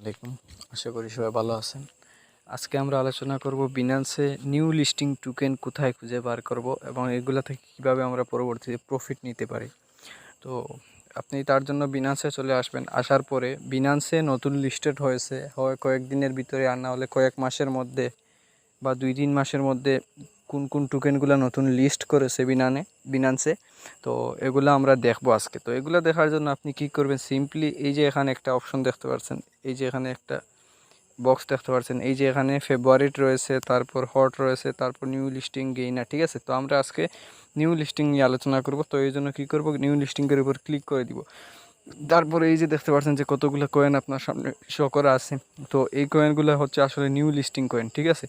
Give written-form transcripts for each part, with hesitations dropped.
আলাইকুম, আশা করি সবাই ভালো আছেন। আজকে আমরা আলোচনা করব বিনান্সে নিউ লিস্টিং টোকেন কোথায় খুঁজে বার করব এবং এগুলা থেকে কিভাবে আমরা পরবর্তীতে প্রফিট নিতে পারি। তো আপনি তার জন্য বিনান্সে চলে আসবেন। আসার পরে বিনান্সে নতুন লিস্টেড হয়েছে, হয় কয়েকদিনের ভিতরে আর না হলে কয়েক মাসের মধ্যে বা 2-3 মাসের মধ্যে কোন কোন টোকেনগুলো নতুন লিস্ট করেছে বিনান্সে। তো এগুলো আমরা দেখবো আজকে। তো এগুলো দেখার জন্য আপনি কি করবেন, সিম্পলি এই যে এখানে একটা অপশন দেখতে পাচ্ছেন, এই যে এখানে একটা বক্স দেখতে পাচ্ছেন, এই যে এখানে ফেব্রুয়ারিট রয়েছে, তারপর হট রয়েছে, তারপর নিউ লিস্টিং গেইনার। ঠিক আছে, তো আমরা আজকে নিউ লিস্টিং নিয়ে আলোচনা করব। তো এই জন্য কী করবো, নিউ লিস্টিংয়ের উপর ক্লিক করে দিব। তারপরে এই যে দেখতে পাচ্ছেন যে কতগুলো কয়েন আপনার সামনে শো করা আছে। তো এই কয়েনগুলো হচ্ছে আসলে নিউ লিস্টিং কয়েন। ঠিক আছে,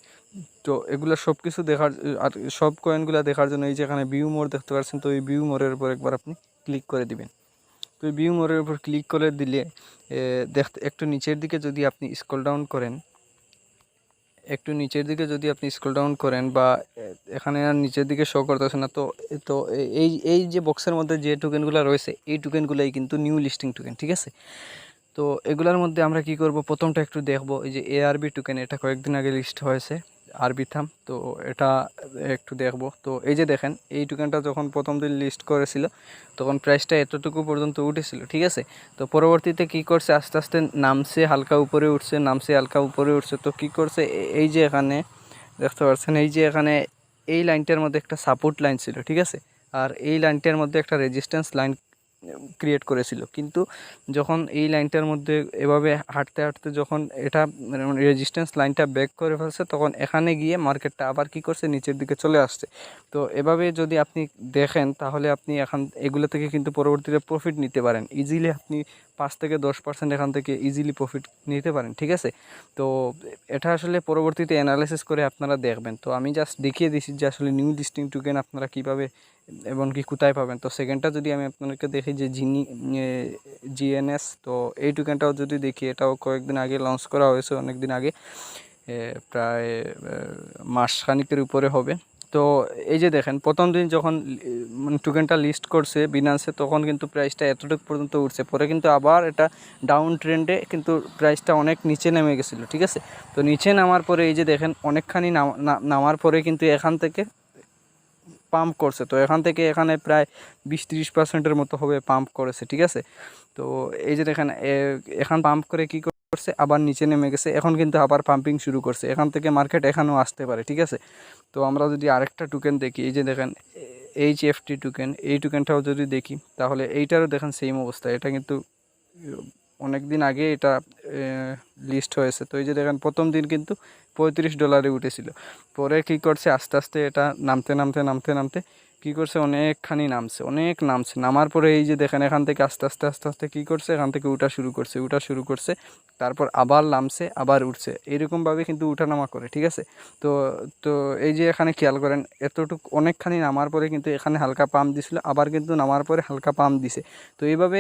তো এগুলো সব কিছু দেখার আর সব কয়েনগুলো দেখার জন্য এই যে এখানে ভিউ মোর দেখতে পাচ্ছেন, তো এই ভিউ মোরের উপর একবার আপনি ক্লিক করে দিবেন। তো এই ভিউ মোরের উপর ক্লিক করে দিলে দেখতে একটু নিচের দিকে যদি আপনি স্ক্রল ডাউন করেন, বা এখানে আর নিচের দিকে শো করতেছে না, তো তো এই এই যে বক্সের মধ্যে যে টোকেনগুলো রয়েছে এই টোকেনগুলোই কিন্তু নিউ লিস্টিং টোকেন। ঠিক আছে, তো এগুলোর মধ্যে আমরা কি করব, প্রথমটা একটু দেখব। এই যে এআরবি টোকেন, এটা কয়েকদিন আগে লিস্ট হয়েছে, আরবি থাম। তো এটা একটু দেখব। তো এই যে দেখেন, এই টোকেনটা যখন প্রথম দিন লিস্ট করেছিল তখন প্রাইসটা এতটুকু পর্যন্ত উঠেছিল। ঠিক আছে, তো পরবর্তীতে কি করছে, আস্তে আস্তে নামছে, হালকা উপরে উঠছে, নামছে, হালকা উপরে উঠছে। তো কি করছে, এই যে এখানে দেখতে পাচ্ছেন, এই যে এখানে এই লাইনটার মধ্যে একটা সাপোর্ট লাইন ছিল। ঠিক আছে, আর এই লাইনটার মধ্যে একটা রেজিস্ট্যান্স লাইন ক্রিয়েট করেছিল। কিন্তু যখন এই লাইনটার মধ্যে এভাবে হাঁটতে হাঁটতে যখন এটা রেজিস্ট্যান্স লাইনটা ব্রেক করে ফেলছে, তখন এখানে গিয়ে মার্কেটটা আবার কি করছে, নিচের দিকে চলে আসছে। তো এভাবে যদি আপনি দেখেন তাহলে আপনি এগুলো থেকে কিন্তু পরবর্তীতে প্রফিট নিতে পারেন ইজিলি। আপনি 5-10% এখান থেকে ইজিলি প্রফিট নিতে পারেন। ঠিক আছে, তো এটা আসলে পরবর্তীতে অ্যানালাইসিস করে আপনারা দেখবেন। তো আমি জাস্ট দেখিয়ে দিচ্ছি যে আসলে নিউ লিস্টিং টোকেন আপনারা কীভাবে এবং কি কোথায় পাবেন। তো সেকেন্ডটা যদি আমি আপনাদেরকে দেখি যে জিএনএস, তো এই টোকেনটাও যদি দেখি, এটাও কয়েকদিন আগে লঞ্চ করা হয়েছে, অনেক দিন আগে, প্রায় মাসখানিকের উপরে হবে। তো এই যে দেখেন, প্রথম দিন যখন টোকেনটা লিস্ট করছে বিনান্সে তখন কিন্তু প্রাইসটা এতটুকু পর্যন্ত উঠছে, পরে কিন্তু আবার এটা ডাউন ট্রেন্ডে কিন্তু প্রাইসটা অনেক নিচে নেমে গেছিলো। ঠিক আছে, তো নিচে নামার পরে এই যে দেখেন অনেকখানি নামার পরে কিন্তু এখান থেকে পাম্প করছে। তো এখান থেকে এখানে প্রায় 20-30%-এর মতো হবে পাম্প করেছে। ঠিক আছে, তো এই যে দেখেন এখান পাম্প করে কি করছে, আবার নিচে নেমে গেছে, এখন কিন্তু আবার পাম্পিং শুরু করছে। এখান থেকে মার্কেট এখানেও আসতে পারে। ঠিক আছে, তো আমরা যদি আরেকটা টোকেন দেখি, এই যে দেখেন HFT টোকেন, এই টোকেনটাও যদি দেখি তাহলে এইটারও দেখেন সেম অবস্থা। এটা কিন্তু অনেক দিন আগে এটা লিস্ট হয়েছে। তো এই যে দেখেন প্রথম দিন কিন্তু $35 উঠেছিল, পরে কি করছে, আস্তে আস্তে এটা নামতে নামতে নামতে নামতে কী করছে, অনেকখানি নামছে। নামার পরে এই যে দেখেন এখান থেকে আস্তে আস্তে আস্তে আস্তে কী করছে, এখান থেকে উঠা শুরু করছে, তারপর আবার নামছে, আবার উঠছে, এইরকমভাবে কিন্তু উঠানামা করে। ঠিক আছে, তো তো এই যে এখানে খেয়াল করেন, এতটুকু অনেকখানি নামার পরে কিন্তু এখানে হালকা পাম্প দিছিল, আবার কিন্তু নামার পরে হালকা পাম্প দিছে। তো এইভাবে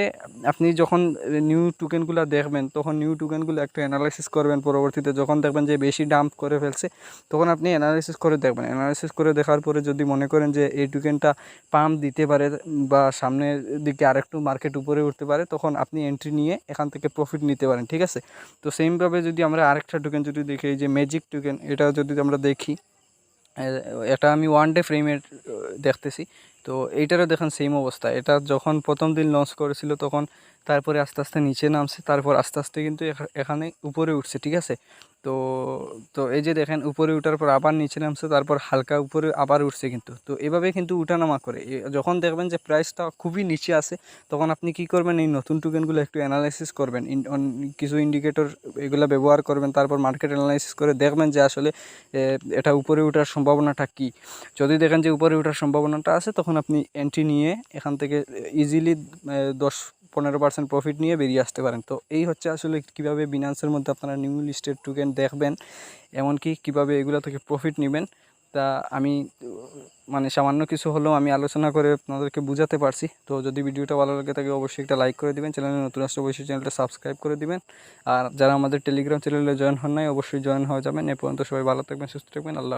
আপনি যখন নিউ টোকেনগুলো দেখবেন তখন নিউ টোকেনগুলো একটু অ্যানালাইসিস করবেন। পরবর্তীতে যখন দেখবেন যে বেশি ডাম্প করে ফেলছে তখন আপনি অ্যানালাইসিস করে দেখবেন। অ্যানালাইসিস করে দেখার পরে যদি মনে করেন যে এই টোকেনটা পাম্প দিতে পারে বা সামনের দিকে আরেকটু মার্কেট উপরে উঠতে পারে, তখন আপনি এন্ট্রি নিয়ে এখান থেকে প্রফিট নিতে পারেন। ঠিক আছে, তো সেমভাবে যদি আমরা আরেকটা টোকেন যদি দেখি, এই যে ম্যাজিক টোকেন, এটা যদি আমরা দেখি, এটা আমি ওয়ান ডে ফ্রেমের দেখতেছি। তো এইটারও দেখেন সেম অবস্থা। এটা যখন প্রথম দিন লঞ্চ করেছিল তখন তারপরে আস্তে আস্তে নিচে নামছে, তারপর আস্তে আস্তে কিন্তু এখানে উপরে উঠছে। ঠিক আছে, তো তো এই যে দেখেন উপরে উঠার পর আবার নিচে নামছে, তারপর হালকা উপরে আবার উঠছে। কিন্তু তো এভাবে কিন্তু উঠানামা করে। যখন দেখবেন যে প্রাইসটা খুবই নিচে আসে তখন আপনি কি করবেন, এই নতুন টোকেনগুলো একটু অ্যানালাইসিস করবেন, কিছু ইন্ডিকেটর এগুলো ব্যবহার করবেন, তারপর মার্কেট অ্যানালাইসিস করে দেখবেন যে আসলে এটা উপরে ওঠার সম্ভাবনাটা কী। যদি দেখেন যে উপরে ওঠার সম্ভাবনাটা আছে তখন আপনি এন্ট্রি নিয়ে এখান থেকে ইজিলি 10-15% প্রফিট নিয়ে বেরিয়ে আসতে পারেন। তো এই হচ্ছে আসলে কীভাবে বিনান্সের মধ্যে আপনারা নিউ লিস্টেড টোকেন দেখবেন, এমনকি কীভাবে এগুলো থেকে প্রফিট নেবেন। তা আমি সামান্য কিছু হলেও আমি আলোচনা করে আপনাদেরকে বুঝাতে পারছি। তো যদি ভিডিওটা ভালো লাগে তাকে অবশ্যই একটা লাইক করে দিবেন, চ্যানেলে নতুন আসলে অবশ্যই চ্যানেলটা সাবস্ক্রাইব করে দিবেন। আর যারা আমাদের টেলিগ্রাম চ্যানেলে জয়েন হন নাই অবশ্যই জয়েন হয়ে যাবেন। এ পর্যন্ত সবাই ভালো থাকবেন, সুস্থ থাকবেন। আল্লাহ।